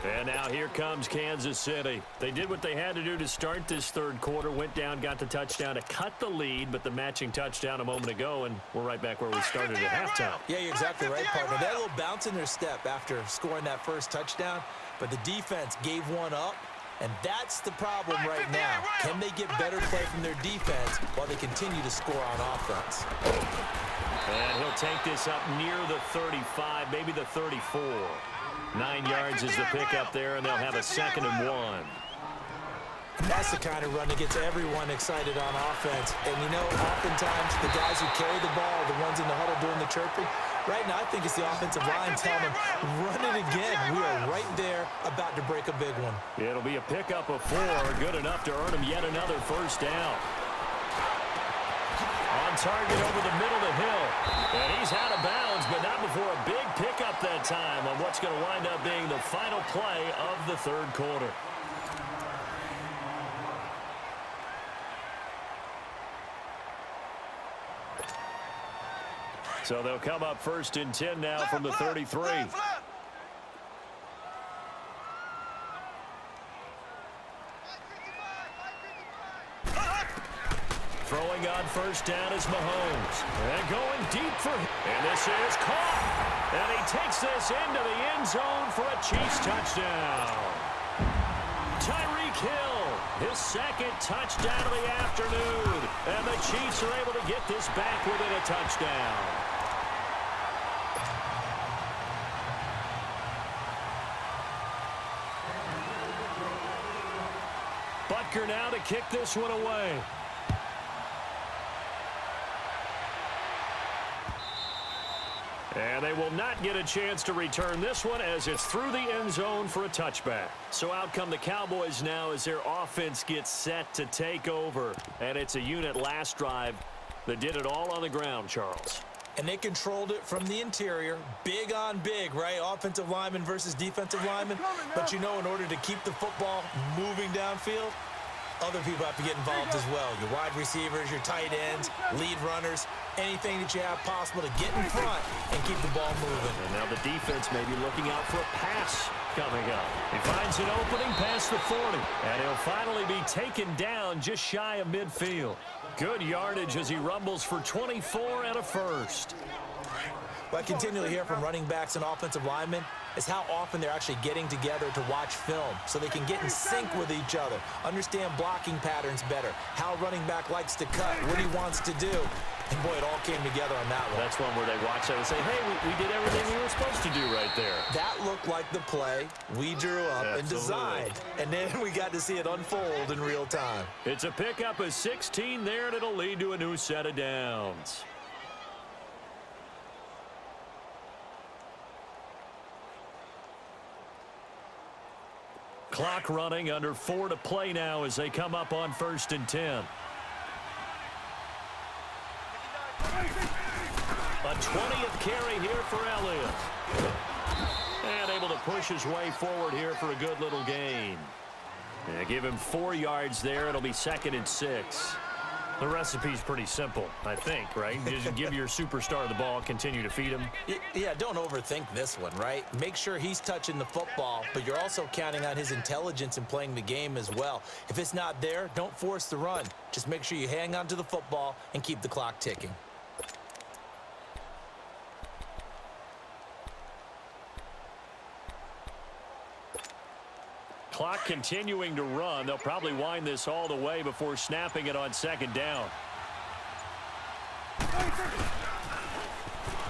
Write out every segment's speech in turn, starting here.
And now here comes Kansas City. They did what they had to do to start this third quarter. Went down, got the touchdown to cut the lead, but the matching touchdown a moment ago, and we're right back where we started at halftime. Yeah, you're exactly right, partner. They had a little bounce in their step after scoring that first touchdown, but the defense gave one up, and that's the problem right now. Can they get better play from their defense while they continue to score on offense? And he'll take this up near the 35, maybe the 34. 9 yards is the pickup there, and they'll have a 2nd and 1. That's the kind of run that gets everyone excited on offense. And, you know, oftentimes the guys who carry the ball are the ones in the huddle doing the chirping. Right now, I think it's the offensive line telling them, run it again. We are right there about to break a big one. It'll be a pickup of 4, good enough to earn them yet another first down. On target over the middle to Hill. And he's out of bounds, but not before a big pickup that time on what's going to wind up being the final play of the third quarter. So they'll come up 1st and 10 now from the 33. Throwing on first down is Mahomes. And going deep for him. And this is caught. And he takes this into the end zone for a Chiefs touchdown. Tyreek Hill, his 2nd touchdown of the afternoon. And the Chiefs are able to get this back within a touchdown. Butker now to kick this one away. And they will not get a chance to return this one as it's through the end zone for a touchback. So out come the Cowboys now as their offense gets set to take over. And it's a unit last drive that did it all on the ground, Charles. And they controlled it from the interior. Big on big, right? Offensive lineman versus defensive lineman. But you know, in order to keep the football moving downfield, other people have to get involved as well. Your wide receivers, your tight ends, lead runners, anything that you have possible to get in front and keep the ball moving. And now the defense may be looking out for a pass coming up. He finds an opening past the 40. And he'll finally be taken down just shy of midfield. Good yardage as he rumbles for 24 and a first. What I continually hear from running backs and offensive linemen is how often they're actually getting together to watch film so they can get in sync with each other, understand blocking patterns better, how a running back likes to cut, what he wants to do. And, boy, it all came together on that one. That's one where they watch that and say, hey, we did everything we were supposed to do right there. That looked like the play we drew up and designed. And then we got to see it unfold in real time. It's a pickup of 16 there, and it'll lead to a new set of downs. Clock running, under 4 to play now as they come up on 1st and 10. A 20th carry here for Elliott. And able to push his way forward here for a good little gain. Yeah, give him 4 yards there. It'll be 2nd and 6. The recipe's pretty simple, I think, right? Just give your superstar the ball, continue to feed him. Yeah, don't overthink this one, right? Make sure he's touching the football, but you're also counting on his intelligence in playing the game as well. If it's not there, don't force the run. Just make sure you hang on to the football and keep the clock ticking. Clock continuing to run. They'll probably wind this all the way before snapping it on 2nd down.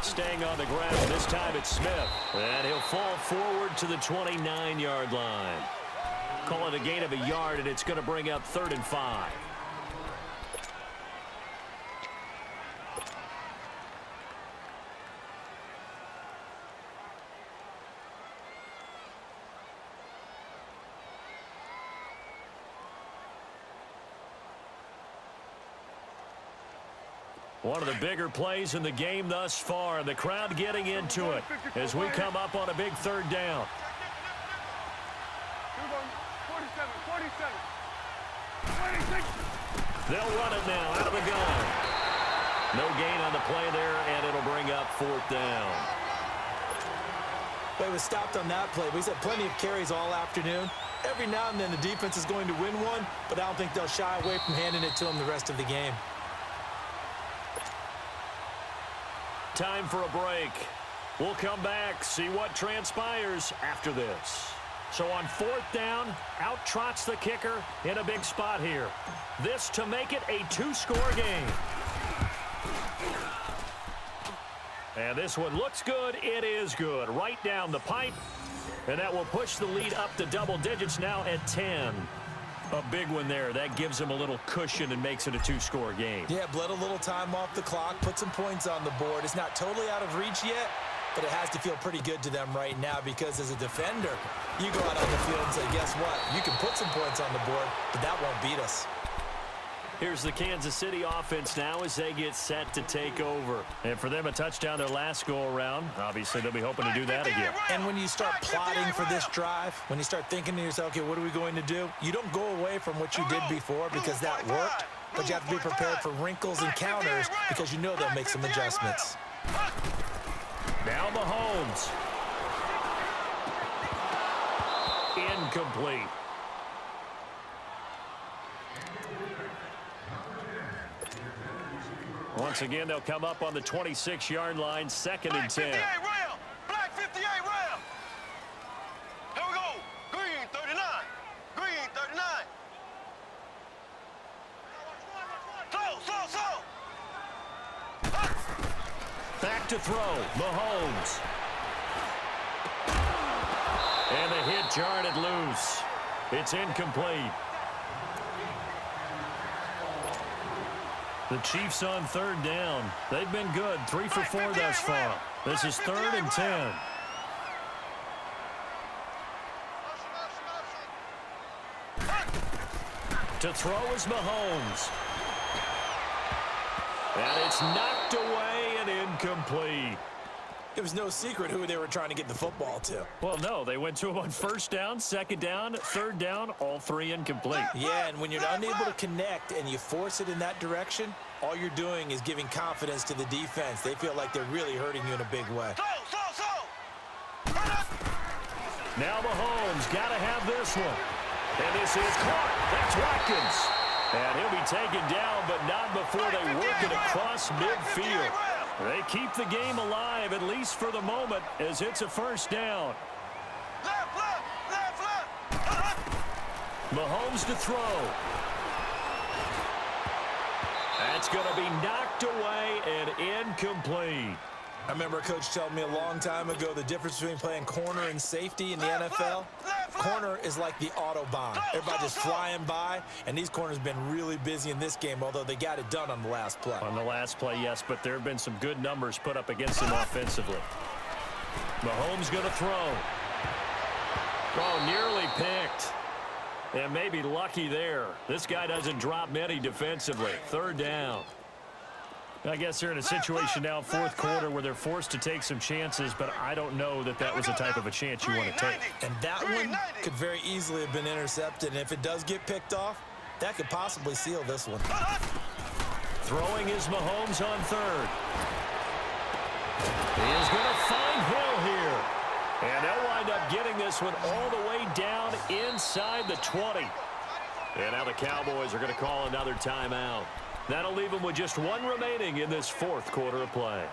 Staying on the ground. This time it's Smith. And he'll fall forward to the 29-yard line. Call it a gain of a yard, and it's going to bring up 3rd and 5. One of the bigger plays in the game thus far. The crowd getting into it as we come up on a big 3rd down. 47. They'll run it now out of the gun. No gain on the play there, and it'll bring up 4th down. Well, he was stopped on that play, but he's had plenty of carries all afternoon. Every now and then the defense is going to win one, but I don't think they'll shy away from handing it to him the rest of the game. Time for a break. We'll come back, see what transpires after this. So on 4th down, out trots the kicker in a big spot here. This to make it a 2-score game. And this one looks good. It is good. Right down the pipe. And that will push the lead up to double digits now at 10. A big one there. That gives them a little cushion and makes it a 2-score game. Yeah, bled a little time off the clock, put some points on the board. It's not totally out of reach yet, but it has to feel pretty good to them right now because as a defender, you go out on the field and say, guess what? You can put some points on the board, but that won't beat us. Here's the Kansas City offense now as they get set to take over. And for them, a touchdown their last go-around. Obviously, they'll be hoping to do that again. And when you start plotting for this drive, when you start thinking to yourself, okay, what are we going to do? You don't go away from what you did before because that worked, but you have to be prepared for wrinkles and counters because you know they'll make some adjustments. Now Mahomes. Incomplete. Once again, they'll come up on the 26-yard line, 2nd and 10. Black 58 round. Here we go. Green 39. Green 39. Slow. Back to throw. Mahomes. And the hit jarred it loose. It's incomplete. The Chiefs on 3rd down. They've been good. 3 for 4 thus far. This is 3rd and 10. To throw is Mahomes. And it's knocked away and incomplete. It was no secret who they were trying to get the football to. Well, no, they went to him on 1st down, 2nd down, 3rd down, all 3 incomplete. Yeah, and when you're unable to connect and you force it in that direction, all you're doing is giving confidence to the defense. They feel like they're really hurting you in a big way. Now Mahomes got to have this one. And this is caught. That's Watkins. And he'll be taken down, but not before they work it across midfield. They keep the game alive, at least for the moment, as it's a 1st down. Mahomes to throw. That's going to be knocked away and incomplete. I remember a coach telling me a long time ago the difference between playing corner and safety in the NFL. Corner is like the Autobahn. Everybody just flying by, and these corners have been really busy in this game, although they got it done on the last play. On the last play, yes, but there have been some good numbers put up against them offensively. Mahomes going to throw. Oh, nearly picked. And maybe lucky there. This guy doesn't drop many defensively. 3rd down. I guess they're in a situation now, 4th quarter, where they're forced to take some chances, but I don't know that that was the type of a chance you want to take. And that one could very easily have been intercepted, and if it does get picked off, that could possibly seal this one. Throwing is Mahomes on 3rd. He is going to find Hill here. And they'll wind up getting this one all the way down inside the 20. And now the Cowboys are going to call another timeout. That'll leave them with just 1 remaining in this 4th quarter of play.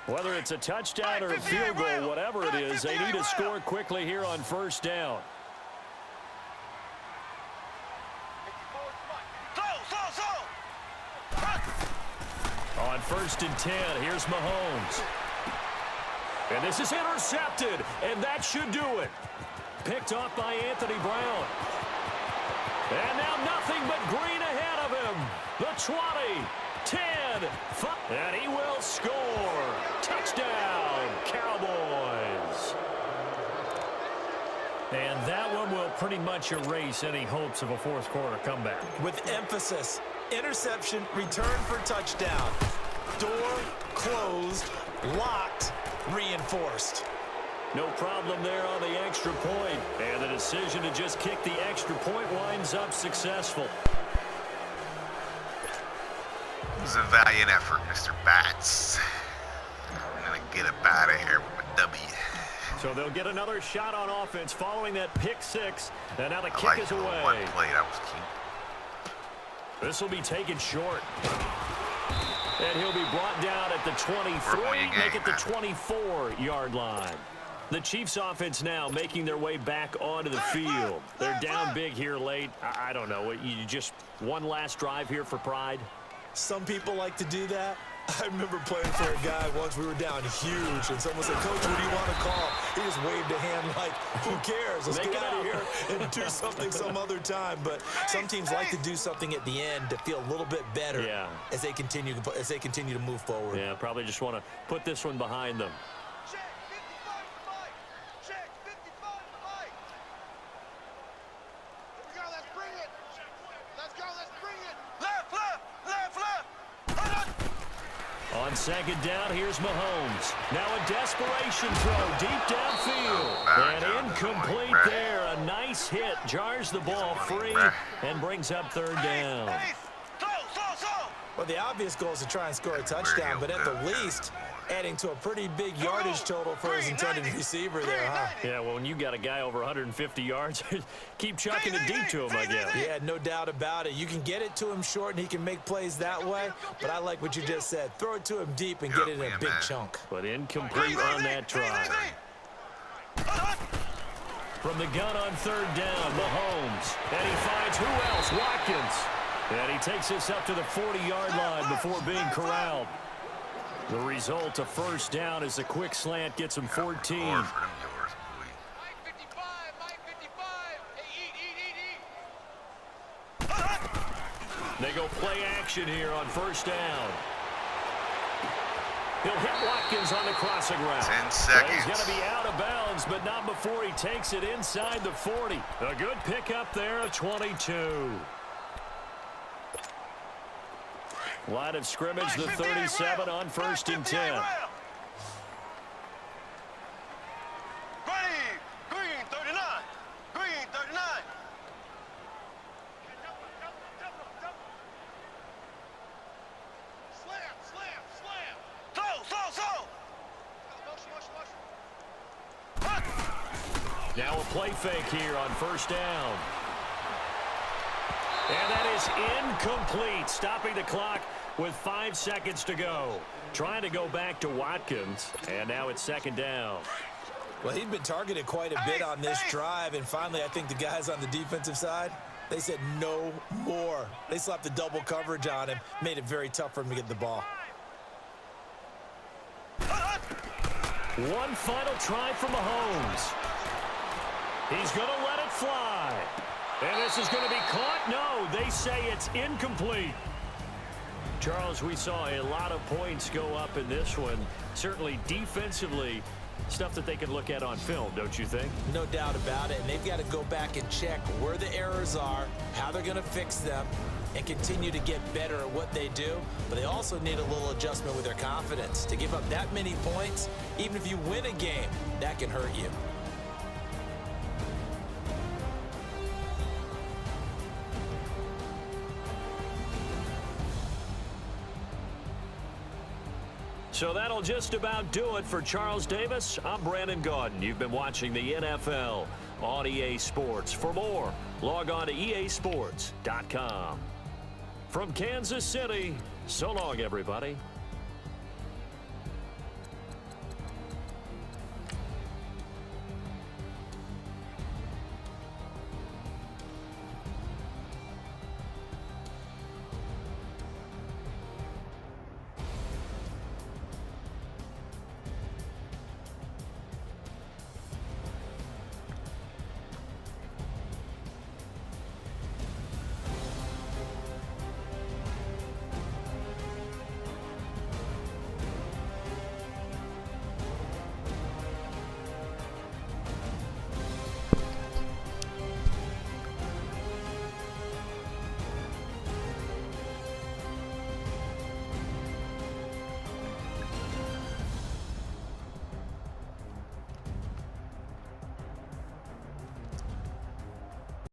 Whether it's a touchdown or a field goal, whatever it is, they need to score quickly here on 1st down. On 1st and 10, here's Mahomes. And this is intercepted, and that should do it. Picked off by Anthony Brown. And now nothing but green ahead of him. The 20, 10, 5, and he will score. Touchdown, Cowboys. And that one will pretty much erase any hopes of a 4th quarter comeback. With emphasis, interception, return for touchdown. Door closed, locked, reinforced. No problem there on the extra point. And the decision to just kick the extra point winds up successful. It was a valiant effort, Mr. Bats. I'm going to get up out of here with a W. So they'll get another shot on offense following that pick six. And now the kick like is the away. one play that was cute. This will be taken short. And he'll be brought down at the 23, make it the 24-yard line. The Chiefs offense now making their way back onto the field. They're down big here late. I don't know. You just one last drive here for pride? Some people like to do that. I remember playing for a guy once. We were down huge, and someone said, "Coach, what do you want to call?" He just waved a hand like, "Who cares? Let's get out of here and do something some other time." But some teams like to do something at the end to feel a little bit better as they continue to move forward. Yeah, probably just want to put this one behind them. Check 55 to Mike. Check 55 to Mike. Here we go. Let's bring it. Let's go. Let's bring it. Left, left, left, left. On second down, here's Mahomes. Now a desperation throw deep downfield. And incomplete there. A nice hit. Jars the ball free and brings up third down. Well, the obvious goal is to try and score a touchdown, but at the least, adding to a pretty big yardage total for his intended receiver there, huh? Yeah, well, when you got a guy over 150 yards, keep chucking it deep to him, I guess. Yeah, no doubt about it. You can get it to him short, and he can make plays that way, but I like what you just said. Throw it to him deep and get it in a big chunk. But incomplete on that try. From the gun on third down, Mahomes. And he finds who else? Watkins. And he takes this up to the 40-yard line before being corralled. The result, a first down, as a quick slant gets him 14. Mike 55, Mike 55. Hey, eat. They go play action here on first down. He'll hit Watkins on the crossing route. 10 seconds. He's going to be out of bounds, but not before he takes it inside the 40. A good pickup there, a 22. Line of scrimmage, the 37 on first and 10. Ready. Green 39. Green 39. Slam. Slow. Now a play fake here on first down. And that is incomplete, stopping the clock with 5 seconds to go. Trying to go back to Watkins, and now it's second down. Well, he'd been targeted quite a bit on this drive, and finally I think the guys on the defensive side, they said no more. They slapped the double coverage on him, made it very tough for him to get the ball. One final try for Mahomes. He's going to let it fly. And this is going to be caught. No, they say it's incomplete. Charles, we saw a lot of points go up in this one. Certainly defensively, stuff that they can look at on film, don't you think? No doubt about it. And they've got to go back and check where the errors are, how they're going to fix them, and continue to get better at what they do. But they also need a little adjustment with their confidence. To give up that many points, even if you win a game, that can hurt you. So that'll just about do it for Charles Davis. I'm Brandon Gaudin. You've been watching the NFL on EA Sports. For more, log on to easports.com. From Kansas City, so long, everybody.